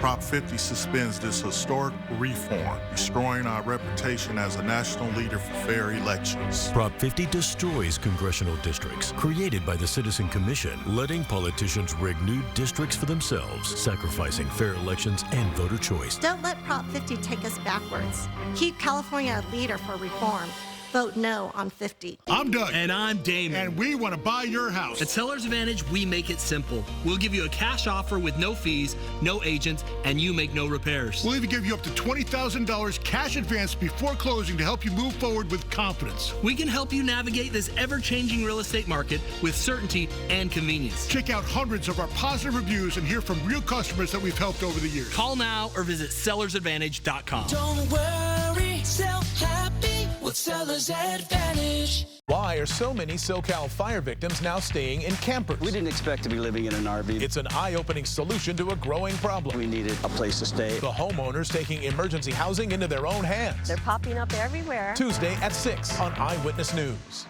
Prop 50 suspends this historic reform, destroying our reputation as a national leader for fair elections. Prop 50 destroys congressional districts created by the Citizen Commission, letting politicians rig new districts for themselves, sacrificing fair elections and voter choice. Don't let Prop 50 take us backwards. Keep California a leader for reform. Vote no on 50. I'm Doug. And I'm Damon. And we want to buy your house. At Seller's Advantage, we make it simple. We'll give you a cash offer with no fees, no agents, and you make no repairs. We'll even give you up to $20,000 cash advance before closing to help you move forward with confidence. We can help you navigate this ever-changing real estate market with certainty and convenience. Check out hundreds of our positive reviews and hear from real customers that we've helped over the years. Call now or visit sellersadvantage.com. Don't worry, sell happy with Seller's Advantage. Why are so many SoCal fire victims now staying in campers? We didn't expect to be living in an RV. It's an eye-opening solution to a growing problem. We needed a place to stay. The homeowners taking emergency housing into their own hands. They're popping up everywhere. Tuesday at 6 on Eyewitness News.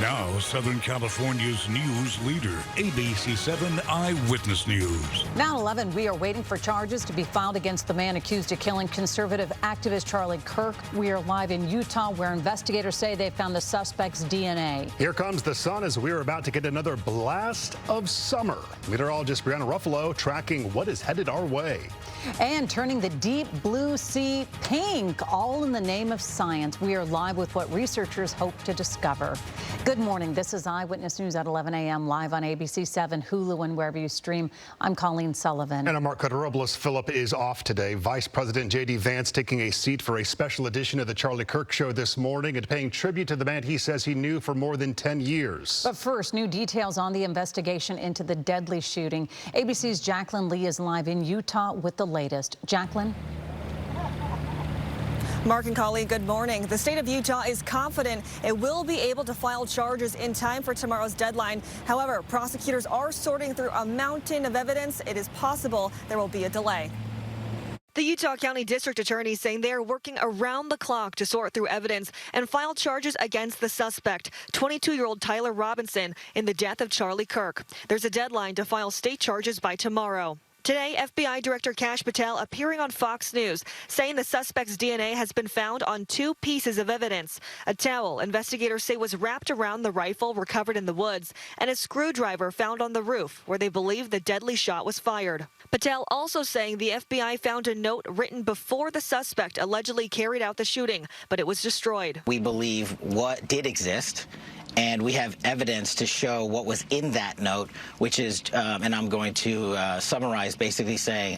Now, Southern California's news leader, ABC 7 Eyewitness News. Now at 11, we are waiting for charges to be filed against the man accused of killing conservative activist Charlie Kirk. We are live in Utah, where investigators say they found the suspect's DNA. Here comes the sun as we're about to get another blast of summer. Meteorologist Brianna Ruffalo tracking what is headed our way. And turning the deep blue sea pink, all in the name of science. We are live with what researchers hope to discover. Good morning. This is Eyewitness News at 11 a.m. live on ABC 7, Hulu, and wherever you stream. I'm Colleen Sullivan. And I'm Mark Cotteropolis. Philip is off today. Vice President J.D. Vance taking a seat for a special edition of the Charlie Kirk Show this morning and paying tribute to the man he says he knew for more than 10 years. But first, new details on the investigation into the deadly shooting. ABC's Jacqueline Lee is live in Utah with the latest. Jacqueline? Mark and Colleen, good morning. The state of Utah is confident it will be able to file charges in time for tomorrow's deadline. However, prosecutors are sorting through a mountain of evidence. It is possible there will be a delay. The Utah County District Attorney saying they are working around the clock to sort through evidence and file charges against the suspect, 22-year-old Tyler Robinson, in the death of Charlie Kirk. There's a deadline to file state charges by tomorrow. Today, FBI Director Kash Patel appearing on Fox News, saying the suspect's DNA has been found on two pieces of evidence. A towel investigators say was wrapped around the rifle recovered in the woods, and a screwdriver found on the roof where they believe the deadly shot was fired. Patel also saying the FBI found a note written before the suspect allegedly carried out the shooting, but it was destroyed. We believe what did exist, and we have evidence to show what was in that note, which is, and I'm going to summarize, basically saying,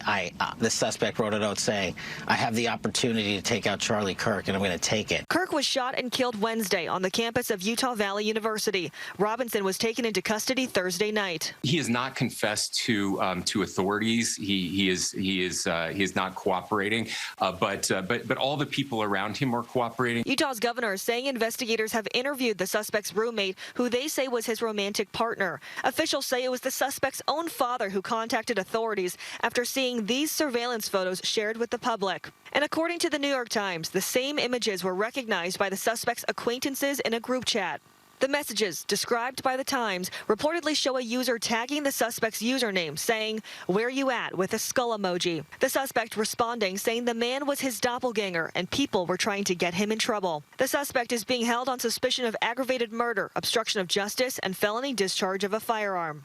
the suspect wrote a note saying, I have the opportunity to take out Charlie Kirk, and I'm going to take it. Kirk was shot and killed Wednesday on the campus of Utah Valley University. Robinson was taken into custody Thursday night. He has not confessed to authorities. He is not cooperating, but all the people around him are cooperating. Utah's governor is saying investigators have interviewed the suspect's roommate, who they say was his romantic partner. Officials say it was the suspect's own father who contacted authorities after seeing these surveillance photos shared with the public. And according to the New York Times, the same images were recognized by the suspect's acquaintances in a group chat. The messages, described by the Times, reportedly show a user tagging the suspect's username, saying, "Where you at?" with a skull emoji. The suspect responding, saying the man was his doppelganger and people were trying to get him in trouble. The suspect is being held on suspicion of aggravated murder, obstruction of justice, and felony discharge of a firearm.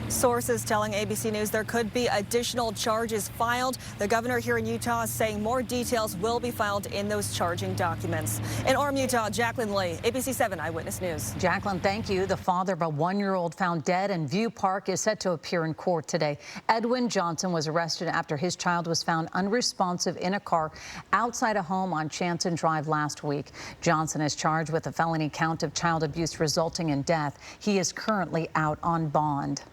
Sources telling ABC News there could be additional charges filed. The governor here in Utah is saying more details will be filed in those charging documents. In Orem, Utah, Jacqueline Lee, ABC 7 Eyewitness News. Jacqueline, thank you. The father of a one-year-old found dead in View Park is set to appear in court today. Edwin Johnson was arrested after his child was found unresponsive in a car outside a home on Chanson Drive last week. Johnson is charged with a felony count of child abuse resulting in death. He is currently out on bond.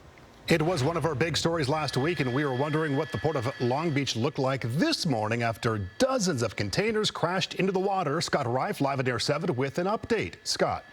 It was one of our big stories last week, and we were wondering what the port of Long Beach looked like this morning after dozens of containers crashed into the water. Scott Reif, live at Air 7 with an update. Scott.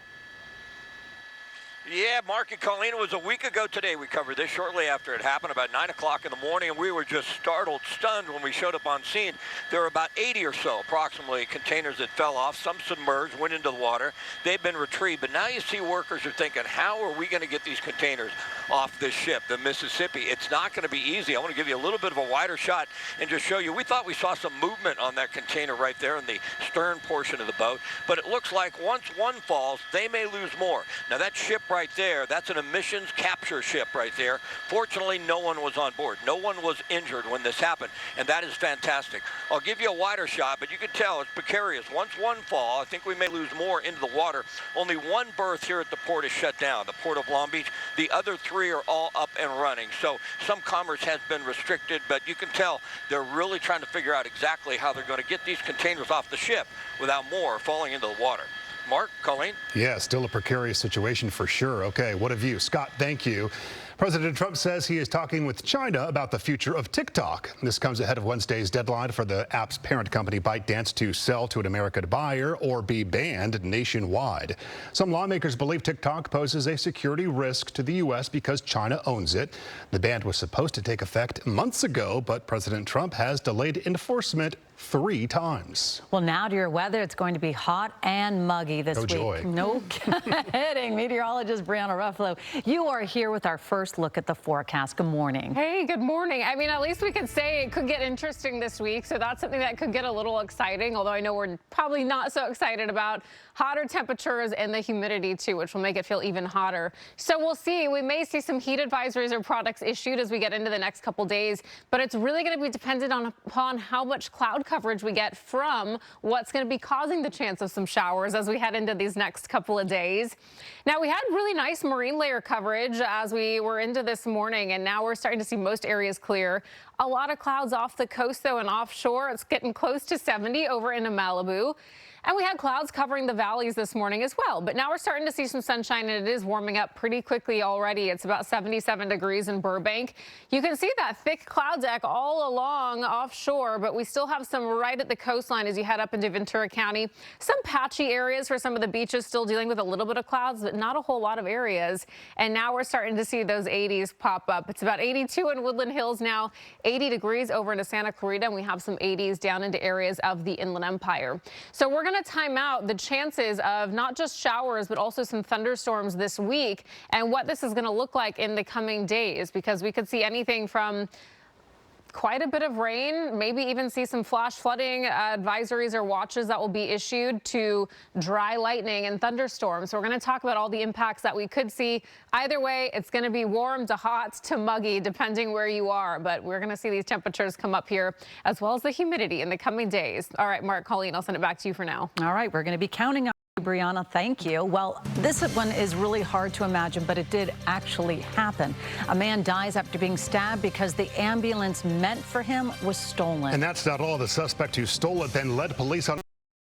Yeah, Mark and Colleen, it was a week ago today. We covered this shortly after it happened, about 9 o'clock in the morning, and we were just startled, stunned when we showed up on scene. There were about 80 or so, approximately, containers that fell off. Some submerged, went into the water. They've been retrieved, but now you see workers are thinking, how are we going to get these containers off this ship, the Mississippi. It's not going to be easy. I want to give you a little bit of a wider shot and just show you. We thought we saw some movement on that container right there in the stern portion of the boat, but it looks like once one falls, they may lose more. Now that ship right there, that's an emissions capture ship right there. Fortunately, no one was on board. No one was injured when this happened, and that is fantastic. I'll give you a wider shot, but you can tell it's precarious. Once one fall, I think we may lose more into the water. Only one berth here at the port is shut down, the Port of Long Beach. The other three are all up and running. So some commerce has been restricted, but you can tell they're really trying to figure out exactly how they're going to get these containers off the ship without more falling into the water. Mark, Colleen? Yeah, still a precarious situation for sure. Okay, what a view. Scott, thank you. President Trump says he is talking with China about the future of TikTok. This comes ahead of Wednesday's deadline for the app's parent company ByteDance to sell to an American buyer or be banned nationwide. Some lawmakers believe TikTok poses a security risk to the U.S. because China owns it. The ban was supposed to take effect months ago, but President Trump has delayed enforcement 3 times. Well, now to your weather. It's going to be hot and muggy this week. Joy. No kidding. Meteorologist Brianna Ruffalo, you are here with our first look at the forecast. Good morning. Hey, good morning. I mean, at least we could say it could get interesting this week, so that's something that could get a little exciting, although I know we're probably not so excited about hotter temperatures and the humidity too, which will make it feel even hotter. So we'll see. We may see some heat advisories or products issued as we get into the next couple days, but it's really going to be dependent upon how much cloud coverage we get from what's going to be causing the chance of some showers as we head into these next couple of days. Now, we had really nice marine layer coverage as we were into this morning, and now we're starting to see most areas clear. A lot of clouds off the coast, though, and offshore. It's getting close to 70 over into Malibu. And we had clouds covering the valleys this morning as well. But now we're starting to see some sunshine, and it is warming up pretty quickly already. It's about 77 degrees in Burbank. You can see that thick cloud deck all along offshore, but we still have some right at the coastline as you head up into Ventura County. Some patchy areas for some of the beaches still dealing with a little bit of clouds, but not a whole lot of areas. And now we're starting to see those 80s pop up. It's about 82 in Woodland Hills now, 80 degrees over into Santa Clarita, and we have some 80s down into areas of the Inland Empire. So we're going to time out the chances of not just showers, but also some thunderstorms this week and what this is going to look like in the coming days, because we could see anything from quite a bit of rain, maybe even see some flash flooding advisories or watches that will be issued, to dry lightning and thunderstorms. So we're going to talk about all the impacts that we could see. Either way, it's going to be warm to hot to muggy, depending where you are. But we're going to see these temperatures come up here, as well as the humidity in the coming days. All right, Mark, Colleen, I'll send it back to you for now. All right, we're going to be counting on Brianna, thank you. Well, this one is really hard to imagine, but it did actually happen. A man dies after being stabbed because the ambulance meant for him was stolen. And that's not all. The suspect who stole it then led police on